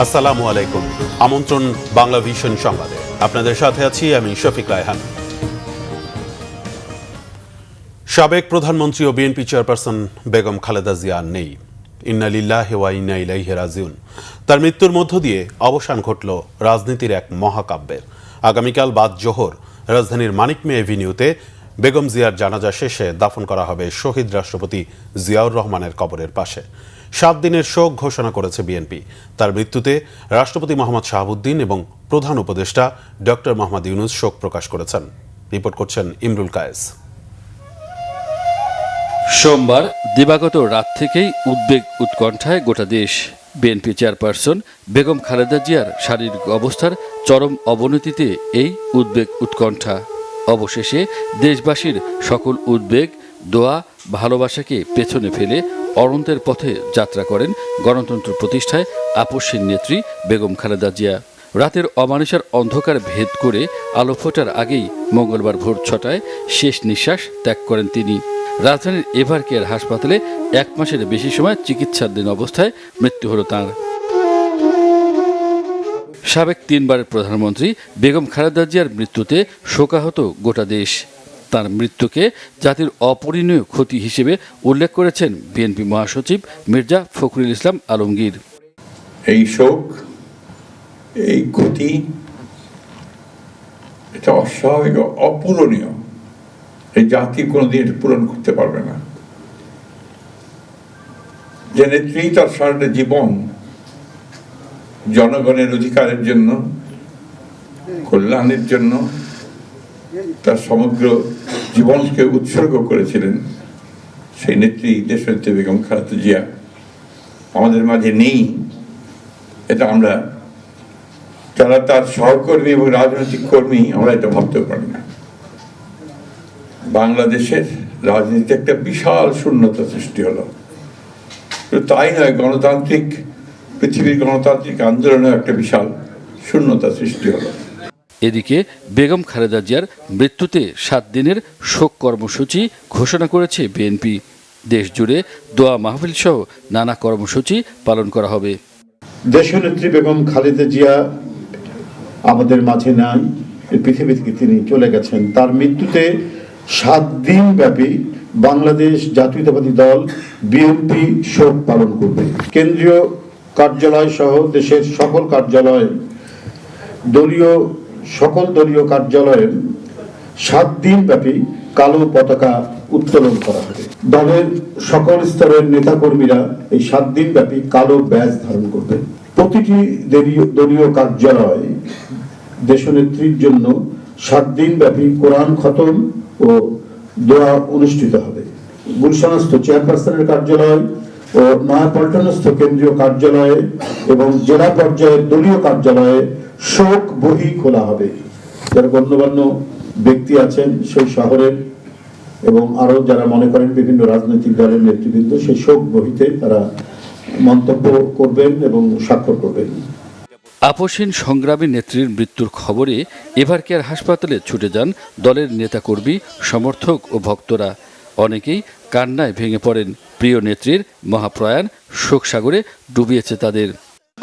আসসালামু আলাইকুম। আমন্ত্রণ বাংলা ভিশন সংবাদে, আপনাদের সাথে আছি আমি শফিক রায়হান। সাবেক প্রধানমন্ত্রী ও বিএনপি চেয়ারপারসন বেগম খালেদা জিয়া নেই। ইন্না লিল্লাহি ওয়া ইন্না ইলাইহি রাজিউন। তার মৃত্যুর মধ্য দিয়ে অবসান ঘটল রাজনীতির এক মহাকাব্যের। আগামীকাল বাদ জোহর রাজধানীর মানিক মে এভিনিউতে বেগম জিয়ার জানাজা শেষে দাফন করা হবে শহীদ রাষ্ট্রপতি জিয়াউর রহমানের কবরের পাশে। 7 দিনের শোক ঘোষণা করেছে বিএনপি। তার মৃত্যুতে রাষ্ট্রপতি মোহাম্মদ শাহাবুদ্দিন এবং প্রধান উপদেষ্টা ডক্টর মোহাম্মদ ইউনূস শোক প্রকাশ করেছেন। রিপোর্ট করছেন ইমরুল কায়েস। সোমবার দিবাগত রাত থেকেই উদ্বেগ উৎকণ্ঠায় গোটা দেশ। বিএনপি চেয়ারপারসন বেগম খালেদা জিয়ার শারীরিক অবস্থার চরম অবনতিতে এই উদ্বেগ উৎকণ্ঠা। অবশেষে দেশবাসীর সকল উদ্বেগ, দোয়া, ভালোবাসাকে পেছনে ফেলে অনন্তের পথে যাত্রা করেন গণতন্ত্র প্রতিষ্ঠায় আপসহীন নেত্রী বেগম খালেদা জিয়া। রাতের অমানুষের অন্ধকার ভেদ করে আলো ফোটার আগেই মঙ্গলবার ভোর 6টায় শেষ নিঃশ্বাস ত্যাগ করেন তিনি। রাজধানীর এভার কেয়ার হাসপাতালে 1 মাসের বেশি সময় চিকিৎসাধীন অবস্থায় মৃত্যু হল তাঁর। সাবেক 3 বারের প্রধানমন্ত্রী বেগম খালেদা জিয়ার মৃত্যুতে শোকাহত গোটা দেশ। তার মৃত্যুকে জাতির অপরিণীয় ক্ষতি হিসেবে উল্লেখ করেছেন বিএনপি মহাসচিব মির্জা ফখরুল ইসলাম আলমগীর। এই শোক, এই ক্ষতি, এটা অস্বাভাবিক, অপূরণীয়। এই জাতি কোনোদিন এটা পূরণ করতে পারবে না। যে নেত্রী তার সারাটা জীবন জনগণের অধিকারের জন্য, কল্যাণের জন্য তার সমগ্র জীবনকে উৎসর্গ করেছিলেন, সেই নেত্রী দেশনেত্রী বেগম খালেদা জিয়া আমাদের মাঝে নেই। এটা আমরা যারা তার সহকর্মী এবং রাজনৈতিক কর্মী, আমরা এটা ভাবতেও পারি না। বাংলাদেশের রাজনীতিতে একটা বিশাল শূন্যতা সৃষ্টি হলো। তাই নয়, পৃথিবীর গণতান্ত্রিক আন্দোলনে একটা বিশাল শূন্যতা সৃষ্টি হলো। এদিকে বেগম খালেদা জিয়ার মৃত্যুতে 7 দিনের শোক কর্মসূচি ঘোষণা করেছে বিএনপি। দেশ জুড়ে দোয়া মাহফিল সহ নানা কর্মসূচি পালন করা হবে। দেশনেত্রী বেগম খালেদা জিয়া আমাদের মাঝে নাই, পৃথিবী থেকে তিনি চলে গেছেন। তার মৃত্যুতে 7 দিন ব্যাপী বাংলাদেশ জাতীয়তাবাদী দল বিএনপি শোক পালন করবে। কেন্দ্রীয় কার্যালয় সহ দেশের সকল কার্যালয়ে, সকল দলীয় কার্যালয়ে 7 দিন ব্যাপী কালো পতাকা উত্তোলন করা হবে। দলের সকল স্তরের নেতাকর্মীরা এই 7 দিন ব্যাপী কালো ব্যাজ ধারণ করবে। প্রতিটি দলীয় কার্যালয় দেশনেত্রীর জন্য 7 দিন ব্যাপী কোরআন খতম ও দোয়া অনুষ্ঠিত হবে। গুলশানস্থ চেয়ারপারসনের কার্যালয় ও নয়াপল্টনস্থ কেন্দ্রীয় কার্যালয়ে এবং জেলা পর্যায়ের দলীয় কার্যালয়ে শোক বহি খোলা হবে। যারা গণ্যমান্য ব্যক্তি আছেন সেই শহরের এবং আরো যারা মনে করেন বিভিন্ন রাজনৈতিক দলের নেতৃবৃন্দ, সেই শোক বহিতে তারা মন্তব্য করবেন এবং স্বাক্ষর করবেন। আপসহীন সংগ্রামী নেত্রীর মৃত্যুর খবরে এভার কেয়ার হাসপাতালে ছুটে যান দলের নেতাকর্মী, সমর্থক ও ভক্তরা। অনেকেই কান্নায় ভেঙে পড়েন। প্রিয় নেত্রীর মহাপ্রয়াণ শোকসাগরে ডুবিয়েছে তাদের।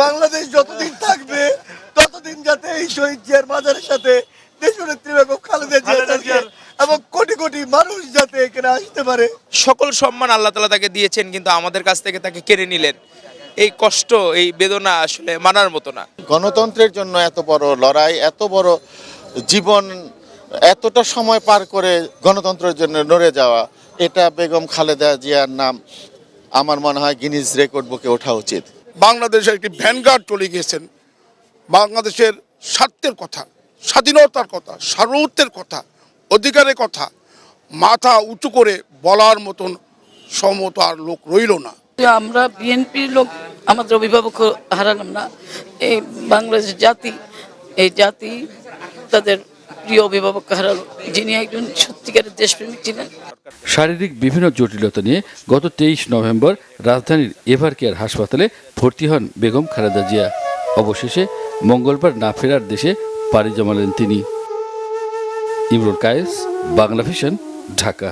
বাংলাদেশ যতদিন থাকবে ততদিন যাতে এই শহীদ জিয়ার মাজারের সাথে দেশনেত্রী বেগম খালেদা জিয়া এবং কোটি কোটি মানুষ যাতে এখানে আসতে পারে। সকল সম্মান আল্লাহ তাআলা তাকে দিয়েছেন, কিন্তু আমাদের কাছ থেকে তাকে কেড়ে নিলেন। এই কষ্ট, এই বেদনা আসলে মানার মতো না। গণতন্ত্রের জন্য এত বড় লড়াই, এত বড় জীবন, এতটা সময় পার করে গণতন্ত্রের জন্য লড়ে যাওয়া, এটা বেগম খালেদা জিয়ার নাম আমার মনে হয় গিনিজ রেকর্ড বুকে ওঠা উচিত। বাংলাদেশের একটি ভ্যানগার্ড চলে গিয়েছেন। বাংলাদেশের স্বার্থের কথা, স্বাধীনতার কথা, সার্বভৌমত্বের কথা, অধিকারের কথা মাথা উঁচু করে বলার মতন সমত আর লোক রইল না। আমরা বিএনপির লোক আমাদের অভিভাবক হারালাম না। এই বাংলাদেশ জাতি, এই জাতি তাদের প্রিয় অভিভাবক হারালো, যিনি একজন সত্যিকারের দেশপ্রেমিক ছিলেন। শারীরিক বিভিন্ন জটিলতা নিয়ে গত 23 নভেম্বর রাজধানীর এভার কেয়ার হাসপাতালে ভর্তি হন বেগম খালেদা জিয়া। অবশেষে মঙ্গলবার না ফেরার দেশে পাড়ি জমালেন তিনি। ইমরুল কায়েস, বাংলা ভিশন, ঢাকা।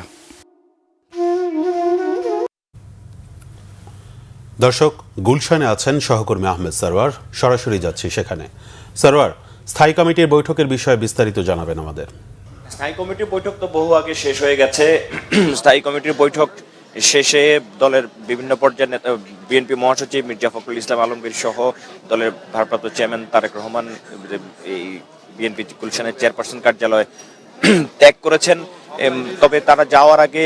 দর্শক, গুলশানে আছেন সহকর্মী আহমেদ সারওয়ার। সরাসরি যাচ্ছি সেখানে। সারওয়ার, স্থায়ী কমিটির বৈঠকের বিষয়ে বিস্তারিত জানাবেন আমাদের। স্থায়ী কমিটির বৈঠক তো বহু আগে শেষ হয়ে গেছে। স্থায়ী কমিটির বৈঠক শেষে দলের বিভিন্ন পর্যায়ের নেতা, বিএনপি মহাসচিব মির্জা ফখরুল ইসলাম আলমগীর সহ দলের ভারপ্রাপ্ত চেয়ারম্যান তারেক রহমান এই বিএনপি গুলশানের চেয়ারপারসন কার্যালয় ত্যাগ করেছেন। তবে তারা যাওয়ার আগে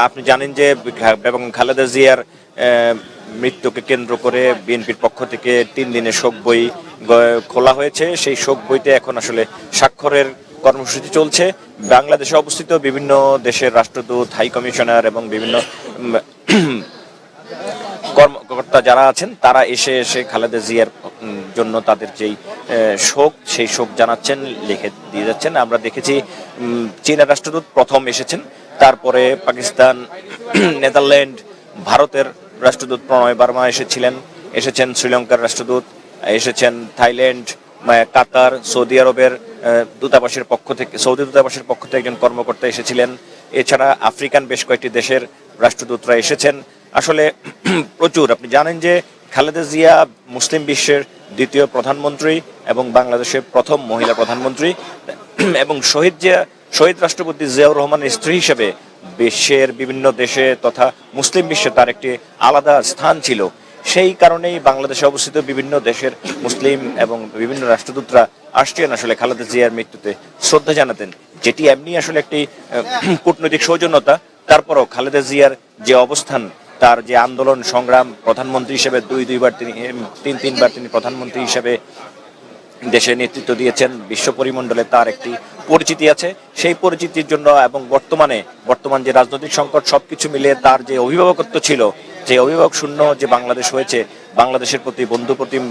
আপনি জানেন যে বেগম খালেদা জিয়ার মৃত্যুকে কেন্দ্র করে বিএনপির পক্ষ থেকে 3 দিনের শোক বই খোলা হয়েছে। সেই শোক বইতে এখন আসলে স্বাক্ষরের কর্মসূচি চলছে। বাংলাদেশে অবস্থিত বিভিন্ন দেশের রাষ্ট্রদূত, হাই কমিশনার এবং বিভিন্ন কর্মকর্তা যারা আছেন তারা এসে খালেদা জিয়ার জন্য তাদের যেই শোক, সেই শোক জানাচ্ছেন, লিখে দিয়ে যাচ্ছেন। আমরা দেখেছি চীনের রাষ্ট্রদূত প্রথম এসেছেন, তারপরে পাকিস্তান, নেদারল্যান্ড, ভারতের রাষ্ট্রদূত প্রণয় বার্মা এসেছেন শ্রীলঙ্কার রাষ্ট্রদূত এসেছেন, থাইল্যান্ড, কাতার, সৌদি আরবের সৌদি দূতাবাসের পক্ষ থেকে একজন কর্মকর্তা এসেছিলেন। এছাড়া আফ্রিকান বেশ কয়েকটি দেশের রাষ্ট্রদূতরা এসেছেন। আসলে প্রচুর, আপনি জানেন যে খালেদা জিয়া মুসলিম বিশ্বের দ্বিতীয় প্রধানমন্ত্রী এবং বাংলাদেশের প্রথম মহিলা প্রধানমন্ত্রী এবং শহীদ রাষ্ট্রপতি জিয়াউর রহমানের স্ত্রী হিসেবে বিশ্বের বিভিন্ন দেশে তথা মুসলিম বিশ্বে তার একটি আলাদা স্থান ছিল। সেই কারণেই বাংলাদেশে অবস্থিত বিভিন্ন দেশের মুসলিম এবং বিভিন্ন রাষ্ট্রদূতরা আসছেন আসলে খালেদা জিয়ার মৃত্যুতে শ্রদ্ধা জানাতেন, যেটি এমনি আসলে একটি কূটনৈতিক সৌজন্যতা। তারপরও খালেদা জিয়ার যে অবস্থান, তার যে আন্দোলন সংগ্রাম, প্রধানমন্ত্রী হিসেবে তিনবার তিনি প্রধানমন্ত্রী হিসেবে দেশে নেতৃত্ব দিয়েছেন, বিশ্ব পরিমণ্ডলে তার একটি পরিচিতি আছে। সেই পরিচিতির জন্য এবং বর্তমান যে রাজনৈতিক সংকট, সবকিছু মিলিয়ে তার যে অভিভাবকত্ব ছিল, যে অভিভাবক শূন্য যে বাংলাদেশ হয়েছে, বাংলাদেশের প্রতি বন্ধুপ্রতিম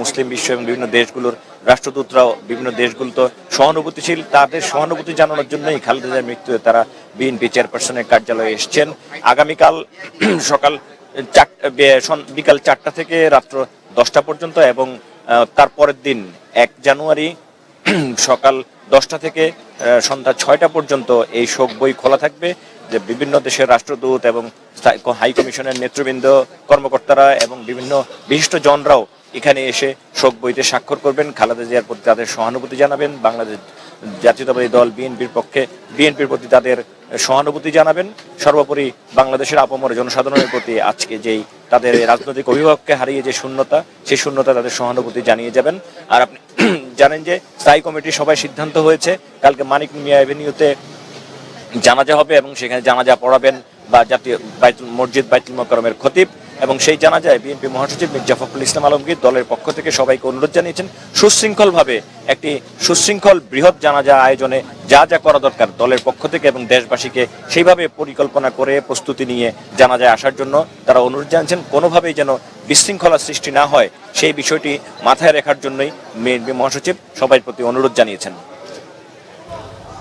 মুসলিম বিশ্ব এবং বিভিন্ন দেশগুলোর রাষ্ট্রদূতরাও বিভিন্ন দেশগুলোতে সহানুভূতিশীল। তাদের সহানুভূতি জানানোর জন্যই খালেদা জিয়ার মৃত্যুতে তারা বিএনপি চেয়ারপারসনের কার্যালয়ে এসছেন। আগামীকাল বিকাল 4টা থেকে রাত্র 10টা পর্যন্ত এবং তারপরের দিন 1 জানুয়ারি সকাল 10টা থেকে সন্ধ্যা 6টা পর্যন্ত এই শোক বই খোলা থাকবে। যে বিভিন্ন দেশের রাষ্ট্রদূত এবং হাই কমিশনের নেতৃবৃন্দ, কর্মকর্তারা এবং বিভিন্ন বিশিষ্ট জনরাও এখানে এসে শোক বইতে স্বাক্ষর করবেন, খালেদা জিয়ার প্রতি তাদের সহানুভূতি জানাবেন, বাংলাদেশ জাতীয়তাবাদী দল বিএনপির প্রতি তাদের সহানুভূতি জানাবেন। সর্বোপরি বাংলাদেশের আপামর জনসাধারণের প্রতি আজকে যেই তাদের রাজনৈতিক অভিভাবককে হারিয়ে যে শূন্যতা, সেই শূন্যতা তাদের সহানুভূতি জানিয়ে যাবেন। আর আপনি জানেন যে স্থায়ী কমিটির সবাই সিদ্ধান্ত হয়েছে কালকে মানিক মিয়া এভিনিউতে জানাজা হবে এবং সেখানে জানাজা পড়াবেন বা জাতীয় মসজিদ বাইতুল মোকাররমের খতিব, এবং সেই জানাজায় বিএনপি মহাসচিব মির্জা ফখরুল ইসলাম আলমগীর দলের পক্ষ থেকে সবাইকে অনুরোধ জানিয়েছেন সুশৃঙ্খলভাবে একটি বৃহৎ জানাজা আয়োজনে যা যা করা দরকার দলের পক্ষ থেকে এবং দেশবাসীকে সেইভাবে পরিকল্পনা করে প্রস্তুতি নিয়ে জানাজায় আসার জন্য তারা অনুরোধ জানিয়েছেন। কোনোভাবেই যেন বিশৃঙ্খলার সৃষ্টি না হয় সেই বিষয়টি মাথায় রাখার জন্যই বিএনপি মহাসচিব সবার প্রতি অনুরোধ জানিয়েছেন।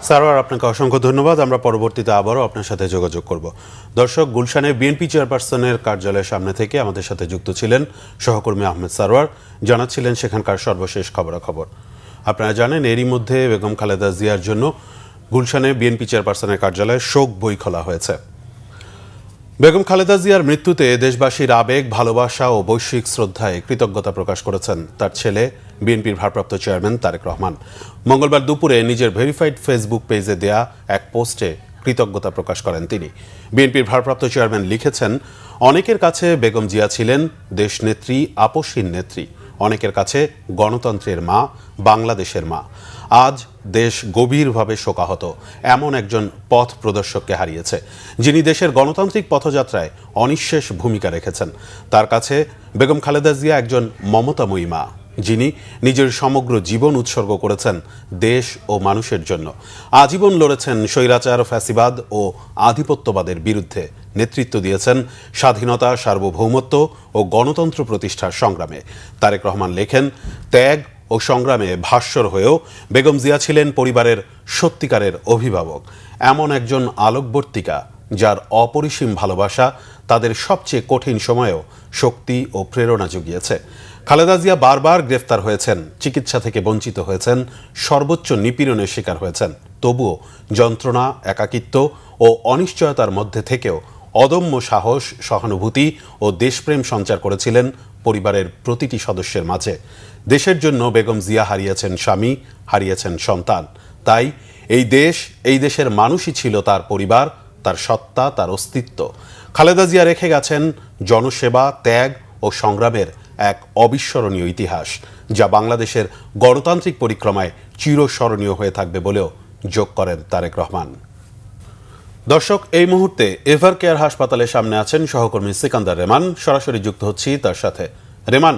সারওয়ার, আপনাকে অসংখ্য ধন্যবাদ। আমরা পরবর্তীতে আবারও আপনার সাথে যোগাযোগ করব। দর্শক, গুলশানে বিএনপি চেয়ারপারসনের কার্যালয়ের সামনে থেকে আমাদের সাথে যুক্ত ছিলেন সহকর্মী আহমেদ সারওয়ার, জানাচ্ছিলেন সেখানকার সর্বশেষ খবরাখবর। আপনারা জানেন এরই মধ্যে বেগম খালেদা জিয়ার জন্য গুলশানে বিএনপি চেয়ারপারসনের কার্যালয়ে শোক বই খোলা হয়েছে। বেগম খালেদা জিয়ার মৃত্যুতে দেশবাসীর আবেগ, ভালোবাসা ও বৈশ্বিক শ্রদ্ধায় কৃতজ্ঞতা প্রকাশ করেছেন তার ছেলে বিএনপির ভারপ্রাপ্ত চেয়ারম্যান তারেক রহমান। মঙ্গলবার দুপুরে নিজের ভেরিফাইড ফেসবুক পেজে দেয়া এক পোস্টে কৃতজ্ঞতা প্রকাশ করেন তিনি। বিএনপির ভারপ্রাপ্ত চেয়ারম্যান লিখেছেন, অনেকের কাছে বেগম জিয়া ছিলেন দেশনেত্রী, আপসহীন নেত্রী, অনেকের কাছে গণতন্ত্রের মা, বাংলাদেশের মা। আজ দেশ গভীরভাবে শোকাহত এমন একজন পথ প্রদর্শককে হারিয়েছে, যিনি দেশের গণতান্ত্রিক পথযাত্রায় অনিঃশেষ ভূমিকা রেখেছেন। তার কাছে বেগম খালেদা জিয়া একজন মমতাময়ী মা, যিনি নিজের সমগ্র জীবন উৎসর্গ করেছেন দেশ ও মানুষের জন্য। আজীবন লড়েছেন স্বৈরাচার, ফ্যাসিবাদ ও আধিপত্যবাদের বিরুদ্ধে, নেতৃত্ব দিয়েছেন স্বাধীনতা, সার্বভৌমত্ব ও গণতন্ত্র প্রতিষ্ঠার সংগ্রামে। তারেক রহমান লেখেন, ত্যাগ ও সংগ্রামে ভাস্বর হয়েও বেগম জিয়া ছিলেন পরিবারের সত্যিকারের অভিভাবক, এমন একজন আলোকবর্তিকা যার অপরিসীম ভালোবাসা তাদের সবচেয়ে কঠিন সময়েও শক্তি ও প্রেরণা জুগিয়েছে। খালেদা জিয়া বারবার গ্রেফতার হয়েছেন, চিকিৎসা থেকে বঞ্চিত হয়েছেন, সর্বোচ্চ নিপীড়নের শিকার হয়েছেন। তবুও যন্ত্রণা, একাকিত্ব ও অনিশ্চয়তার মধ্যে থেকেও অদম্য সাহস, সহানুভূতি ও দেশপ্রেম সঞ্চার করেছিলেন পরিবারের প্রতিটি সদস্যের মাঝে। দেশের জন্য বেগম জিয়া হারিয়েছেন স্বামী, হারিয়েছেন সন্তান। তাই এই দেশের মানুষই ছিল তার পরিবার, তার সত্তা, তার অস্তিত্ব। খালেদা জিয়া রেখে গেছেন জনসেবা, ত্যাগ ও সংগ্রামের এক অবিস্মরণীয় ইতিহাস, যা বাংলাদেশের গণতান্ত্রিক পরিক্রমায় চিরস্মরণীয় হয়ে থাকবে বলেও যোগ করেন তারেক রহমান। দর্শক, এই মুহূর্তে এভার কেয়ার হাসপাতালের সামনে আছেন সহকর্মী সিকান্দার রেমান। সরাসরি যুক্ত হচ্ছি তার সাথে। রেমান,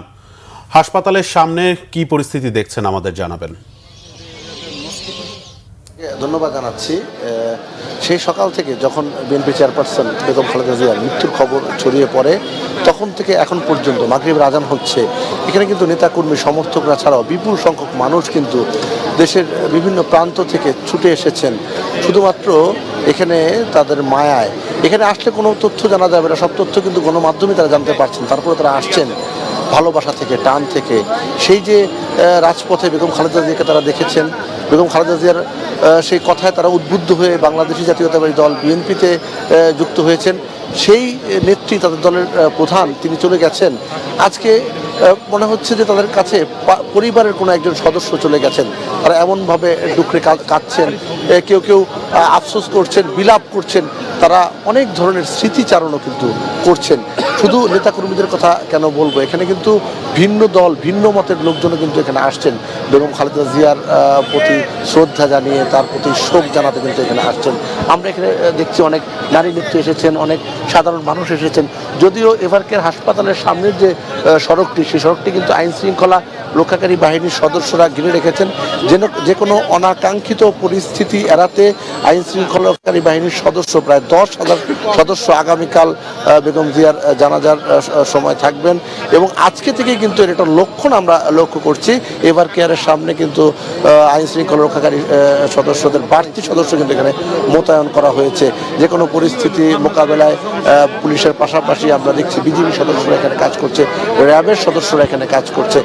হাসপাতালের সামনে কি পরিস্থিতি দেখছেন আমাদের জানাবেন। ধন্যবাদ জানাচ্ছি। সেই সকাল থেকে যখন বিএনপি চেয়ারপারসন বেগম খালেদা জিয়ার মৃত্যুর খবর ছড়িয়ে পড়ে তখন থেকে এখন পর্যন্ত মাগরিবের আজান হচ্ছে, এখানে কিন্তু নেতাকর্মী, সমর্থকরা ছাড়াও বিপুল সংখ্যক মানুষ কিন্তু দেশের বিভিন্ন প্রান্ত থেকে ছুটে এসেছেন শুধুমাত্র এখানে তাদের মায়ায়। এখানে আসলে কোনো তথ্য জানা যাবে না, সব তথ্য কিন্তু গণমাধ্যমে তারা জানতে পারছেন। তারপরে তারা আসছেন ভালোবাসা থেকে, টান থেকে। সেই যে রাজপথে বেগম খালেদা জিয়াকে তারা দেখেছেন, বেগম খালেদা জিয়ার সেই কথায় তারা উদ্বুদ্ধ হয়ে বাংলাদেশি জাতীয়তাবাদী দল বিএনপিতে যুক্ত হয়েছেন। সেই নেত্রী, তাদের দলের প্রধান, তিনি চলে গেছেন। আজকে মনে হচ্ছে যে তাদের কাছে পরিবারের কোনো একজন সদস্য চলে গেছেন। তারা এমনভাবে ডুকরে কাঁদছেন, কেউ কেউ আফসোস করছেন, বিলাপ করছেন, তারা অনেক ধরনের স্মৃতিচারণও কিন্তু করছেন। শুধু নেতাকর্মীদের কথা কেন বলবো, এখানে কিন্তু ভিন্ন দল, ভিন্ন মতের লোকজনও কিন্তু এখানে আসছেন বেগম খালেদা জিয়ার প্রতি শ্রদ্ধা জানিয়ে, তার প্রতি শোক জানাতে কিন্তু এখানে আসছেন। আমরা এখানে দেখছি অনেক নারী নেত্রী এসেছেন, অনেক সাধারণ মানুষ এসেছেন। যদিও এভার কেয়ার হাসপাতালের সামনের যে সড়কটি, সেই সড়কটি কিন্তু আইন শৃঙ্খলা রক্ষাকারী বাহিনীর সদস্যরা ঘিরে রেখেছেন। যে কোনো অনাকাঙ্ক্ষিত পরিস্থিতি এড়াতে আইন শৃঙ্খলা রক্ষাকারী বাহিনীর সদস্য, প্রায় 10,000 সদস্য আগামীকাল বেগম জিয়ার জানাজার সময় থাকবেন। এবং আজকে থেকে কিন্তু এর একটা লক্ষণ আমরা লক্ষ্য করছি। এভার কেয়ারের সামনে কিন্তু আইন শৃঙ্খলা রক্ষাকারী সদস্যদের বাড়তি সদস্য কিন্তু এখানে মোতায়েন করা হয়েছে। যে কোনো পরিস্থিতি মোকাবেলায় পুলিশের পাশাপাশি আমরা দেখছি বিজিবি সদস্যরা এখানে কাজ করছে, র্যাবের সদস্যরা এখানে কাজ করছে।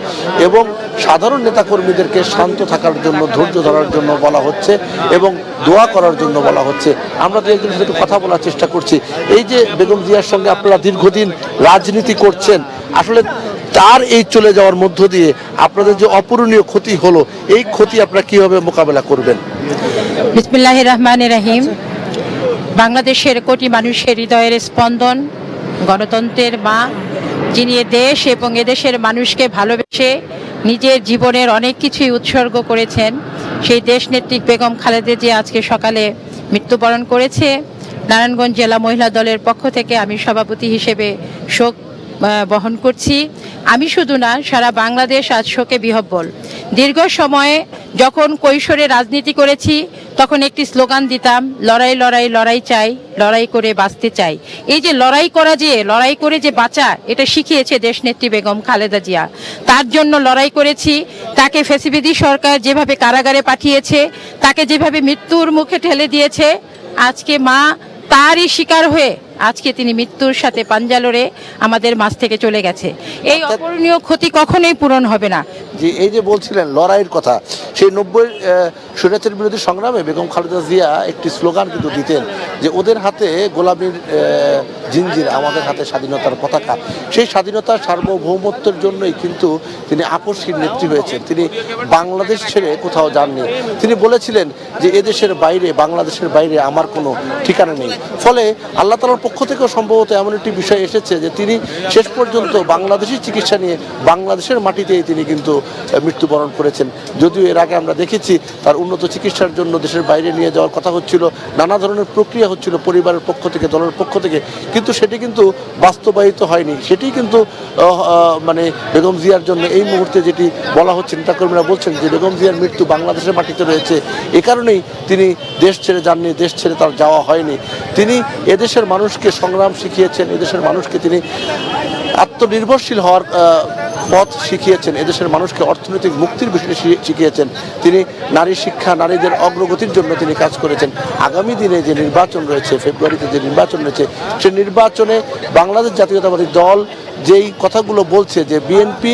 এবং সাধারণ নেতাকর্মীদেরকে শান্ত থাকার জন্য, ধৈর্য ধরার জন্য বলা হচ্ছে এবং দোয়া করার জন্য বলা হচ্ছে। আমরা দু একজনের সাথে কথা বলার চেষ্টা করছি। এই যে বেগম জিয়ার সঙ্গে আপনারা দীর্ঘদিন রাজনীতি করছেন, আসলে তার এই চলে যাওয়ার মধ্য দিয়ে আপনাদের যে অপূরণীয় ক্ষতি হলো, এই ক্ষতি আপনারা কিভাবে মোকাবেলা করবেন? বিসমিল্লাহির রহমানির রহিম। বাংলাদেশের কোটি মানুষের হৃদয়ের স্পন্দন, গণতন্ত্রের মা, যিনি দেশ এবং এদেশের মানুষকে ভালোবেসে নিজের জীবনের অনেক কিছুই উৎসর্গ করেছেন, সেই দেশনেত্রী বেগম খালেদা জিয়া আজকে সকালে মৃত্যুবরণ করেছে। নারায়ণগঞ্জ জেলা মহিলা দলের পক্ষ থেকে আমি সভাপতি হিসেবে শোক বহন করছি। আমি শুধু না, সারা বাংলাদেশ আজ শোকে বিহ্বল। দীর্ঘ সময়ে যখন কৈশোরে রাজনীতি করেছি তখন একটি স্লোগান দিতাম, লড়াই লড়াই লড়াই চাই, লড়াই করে বাঁচতে চাই। এই যে লড়াই করা, যে লড়াই করে যে বাঁচা, এটা শিখিয়েছে দেশনেত্রী বেগম খালেদা জিয়া। তার জন্য লড়াই করেছি। তাকে ফ্যাসিবাদী সরকার যেভাবে কারাগারে পাঠিয়েছে, তাকে যেভাবে মৃত্যুর মুখে ঠেলে দিয়েছে, আজকে মা তারই শিকার হয়ে আজকে তিনি মৃত্যুর সাথে পাঞ্জা লড়ে আমাদের মাঝ থেকে চলে গেছে। এই অপূরণীয় ক্ষতি কখনোই পূরণ হবে না। যে এই যে বলছিলেন লড়াইয়ের কথা, সেই 90 স্বৈরাচার বিরোধী সংগ্রামে বেগম খালেদা জিয়া একটি স্লোগান কিন্তু দিতেন যে ওদের হাতে গোলামীর জিঞ্জির, আমাদের হাতে স্বাধীনতার পতাকা। সেই স্বাধীনতার সার্বভৌমত্বের জন্যই কিন্তু তিনি আপসহীন নেত্রী হয়েছেন। তিনি বাংলাদেশ ছেড়ে কোথাও যাননি। তিনি বলেছিলেন যে এদেশের বাইরে, বাংলাদেশের বাইরে আমার কোনো ঠিকানা নেই। ফলে আল্লাহ তাআলার পক্ষ থেকেও সম্ভবত এমন একটি বিষয় এসেছে যে তিনি শেষ পর্যন্ত বাংলাদেশি চিকিৎসা নিয়ে বাংলাদেশের মাটিতেই তিনি কিন্তু মৃত্যুবরণ করেছেন। যদিও এর আগে আমরা দেখেছি তার উন্নত চিকিৎসার জন্য দেশের বাইরে নিয়ে যাওয়ার কথা হচ্ছিল, নানা ধরনের প্রক্রিয়া হচ্ছিল পরিবারের পক্ষ থেকে, দলের পক্ষ থেকে, কিন্তু সেটি কিন্তু বাস্তবায়িত হয়নি। সেটি কিন্তু মানে বেগম জিয়ার জন্য এই মুহূর্তে যেটি বলা হচ্ছে, নেতাকর্মীরা বলছেন যে বেগম জিয়ার মৃত্যু বাংলাদেশের মাটিতে রয়েছে, এ কারণেই তিনি দেশ ছেড়ে যাননি, দেশ ছেড়ে তার যাওয়া হয়নি। তিনি এদেশের মানুষকে সংগ্রাম শিখিয়েছেন, এদেশের মানুষকে তিনি আত্মনির্ভরশীল হওয়ার পথ শিখিয়েছেন, এদেশের মানুষকে অর্থনৈতিক মুক্তির বিষয়টি শিখিয়েছেন। তিনি নারী শিক্ষা, নারীদের অগ্রগতির জন্য তিনি কাজ করেছেন। আগামী দিনে যে নির্বাচন রয়েছে, ফেব্রুয়ারিতে যে নির্বাচন রয়েছে, সেই নির্বাচনে বাংলাদেশ জাতীয়তাবাদী দল যেই কথাগুলো বলছে যে বিএনপি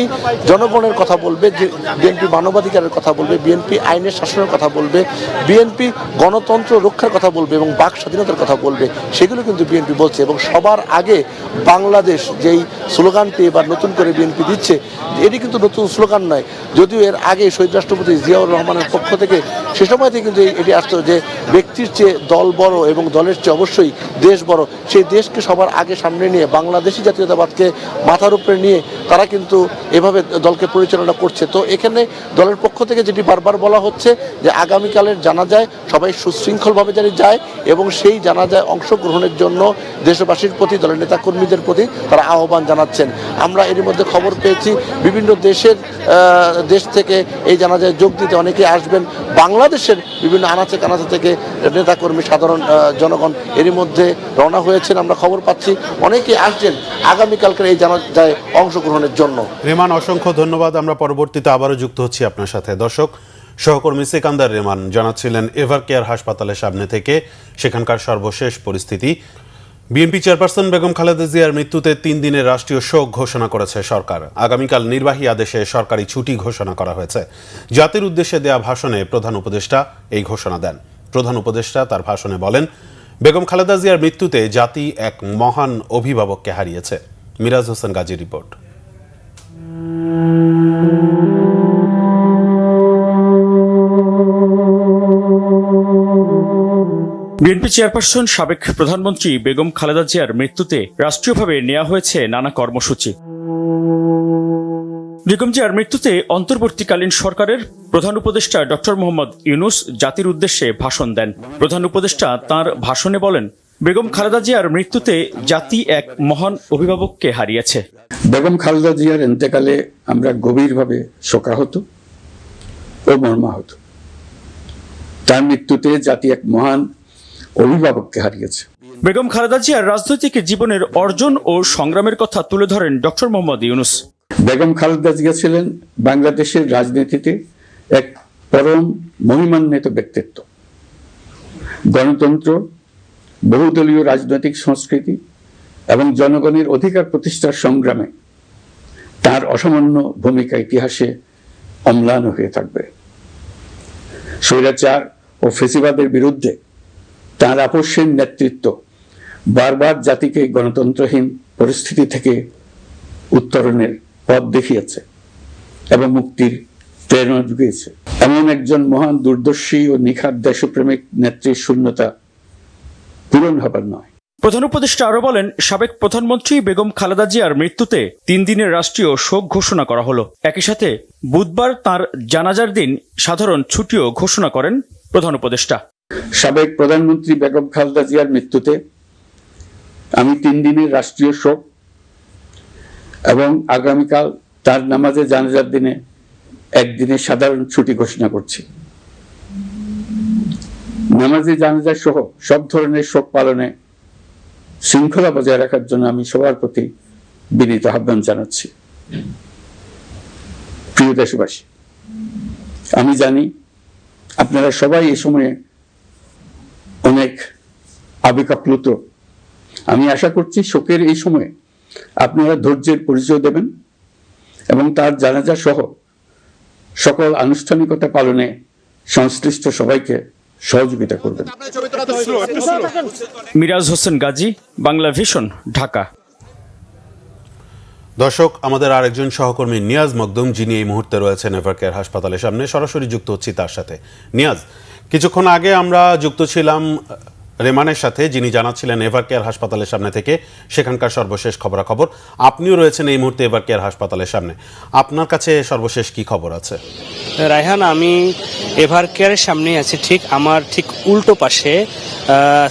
জনগণের কথা বলবে, যে বিএনপি মানবাধিকারের কথা বলবে, বিএনপি আইনের শাসনের কথা বলবে, বিএনপি গণতন্ত্র রক্ষার কথা বলবে এবং বাক স্বাধীনতার কথা বলবে, সেগুলো কিন্তু বিএনপি বলছে। এবং সবার আগে বাংলাদেশ যেই স্লোগানটি এবার নতুন করে বিএনপি দিচ্ছে, এটি কিন্তু নতুন স্লোগান নয়, যদিও এর আগে শহীদ রাষ্ট্রপতি জিয়াউর রহমানের পক্ষ থেকে সে সময় থেকে কিন্তু এটি আসতো যে ব্যক্তির চেয়ে দল বড় এবং দলের চেয়ে অবশ্যই দেশ বড়। সেই দেশকে সবার আগে সামনে নিয়ে বাংলাদেশি জাতীয়তাবাদকে মাথার উপরে নিয়ে তারা কিন্তু এভাবে দলকে পরিচালনা করছে। তো এখানে দলের পক্ষ থেকে যেটি বারবার বলা হচ্ছে যে আগামীকালের জানাজায় সবাই সুশৃঙ্খলভাবে যেন যায় এবং সেই জানাজায় অংশগ্রহণের জন্য দেশবাসীর প্রতি, দলের নেতাকর্মীদের প্রতি তারা আহ্বান জানাচ্ছেন। আমরা এর মধ্যে খবর পেয়েছি বিভিন্ন দেশ থেকে এই জানাজায় যোগ দিতে অনেকে আসবেন। বাংলাদেশের বিভিন্ন আনাচে কানাচে থেকে নেতাকর্মী, সাধারণ জনগণ এরই মধ্যে রওনা হয়েছেন। আমরা খবর পাচ্ছি অনেকে আসছেন আগামীকালকের এই জানাজায় অংশগ্রহণের জন্য। রেমান, অসংখ্য ধন্যবাদ। আমরা পরবর্তীতে আবারও যুক্ত হচ্ছি আপনার সাথে। দর্শক, সহকর্মী সেকান্দার রেমান জানাচ্ছিলেন এভার কেয়ার হাসপাতালের সামনে থেকে সেখানকার সর্বশেষ পরিস্থিতি। বিএনপি চেয়ারপারসন বেগম খালেদা জিয়ার মৃত্যুতে 3 দিনের রাষ্ট্রীয় শোক ঘোষণা করেছে সরকার। আগামীকাল নির্বাহী আদেশে সরকারি ছুটি ঘোষণা করা হয়েছে। জাতির উদ্দেশ্যে দেয়া ভাষণে প্রধান উপদেষ্টা এই ঘোষণা দেন। প্রধান উপদেষ্টা তার ভাষণে বলেন, বেগম খালেদা জিয়ার মৃত্যুতে জাতি এক মহান অভিভাবককে হারিয়েছে। Miraj Hossain Gazi report. BNP chairperson সাবেক প্রধানমন্ত্রী বেগম খালেদা জিয়ার মৃত্যুতে রাষ্ট্রীয়ভাবে নেওয়া হয়েছে নানা কর্মসূচি। বেগম জিয়ার মৃত্যুতে অন্তর্বর্তীকালীন সরকারের প্রধান উপদেষ্টা ডক্টর মোহাম্মদ ইউনূস জাতির উদ্দেশ্যে ভাষণ দেন। প্রধান উপদেষ্টা তাঁর ভাষণে বলেন, বেগম খালেদা জিয়ার মৃত্যুতে জাতি এক মহান অভিভাবককে হারিয়েছে। বেগম খালেদা জিয়ার ইন্তেকালে আমরা গভীরভাবে শোকাহত ও মর্মাহত। তার মৃত্যুতে জাতি এক মহান অভিভাবককে হারিয়েছে। বেগম খালেদা জিয়ার রাজনৈতিক জীবনের অর্জন ও সংগ্রামের কথা তুলে ধরেন ডক্টর মোহাম্মদ ইউনূস। বেগম খালেদা জিয়া ছিলেন বাংলাদেশের রাজনীতিতে এক পরম মহিমান্বিত ব্যক্তিত্ব। গণতন্ত্র, বহুদলীয় রাজনৈতিক সংস্কৃতি এবং জনগণের অধিকার প্রতিষ্ঠার সংগ্রামে তার অসামান্য ভূমিকা ইতিহাসে অম্লান হয়ে থাকবে। স্বৈরাচার ও ফেসিবাদের বিরুদ্ধে তার আপসহীন নেতৃত্ব বারবার জাতিকে গণতন্ত্রহীন পরিস্থিতি থেকে উত্তরণের পথ দেখিয়েছে এবং মুক্তির প্রেরণা জুগিয়েছে। এমন একজন মহান দূরদর্শী ও নিখাদ দেশপ্রেমিক নেত্রীর শূন্যতা পূরণ হবার নয়। প্রধান উপদেষ্টা আরো বলেন, সাবেক প্রধানমন্ত্রী বেগম খালেদা জিয়ার মৃত্যুতে 3 দিনের রাষ্ট্রীয় শোক ঘোষণা করা হলো। একই সাথে বুধবার তার জানাজার দিন সাধারণ ছুটিও ঘোষণা করেন প্রধান উপদেষ্টা। সাবেক প্রধানমন্ত্রী বেগম খালেদা জিয়ার মৃত্যুতে আমি 3 দিনের রাষ্ট্রীয় শোক এবং আগামীকাল তার নামাজে জানাজার দিনে একদিনের সাধারণ ছুটি ঘোষণা করছি। নামাজে জানাজা সহ সব ধরনের শোক পালনে শৃঙ্খলা বজায় রাখার জন্য আমি সবার প্রতি বিনীত আহ্বান জানাচ্ছি। প্রিয় দেশবাসী, আমি জানি আপনারা সবাই এই সময়ে অনেক আবেগাপ্লুত। আমি আশা করছি শোকের এই সময়ে আপনারা ধৈর্যের পরিচয় দেবেন এবং তার জানাজা সহ সকল আনুষ্ঠানিকতা পালনে সংশ্লিষ্ট সবাইকে সহযোগিতা করবেন। মিরাজ হোসেন গাজী, বাংলা ভিশন, ঢাকা। দর্শক, আমাদের আরেকজন সহকর্মী নিয়াজ মকদুম, যিনি এই মুহূর্তে রয়েছেন এভার কেয়ার হাসপাতালের সামনে, সরাসরি যুক্ত হচ্ছি তার সাথে। নিয়াজ, কিছুক্ষণ আগে আমরা যুক্ত ছিলাম রেমানের সাথে, যিনি জানাচ্ছিলেন এভার কেয়ার হাসপাতালের সামনে থেকে সেখানকার সর্বশেষ খবরাখবর। আপনিও রয়েছেন এই মুহূর্তে এভার কেয়ার হাসপাতালের সামনে, আপনার কাছে সর্বশেষ কি খবর আছে? রায়হান, আমি এভার কেয়ারের সামনেই আছি। ঠিক আমার ঠিক উল্টো পাশে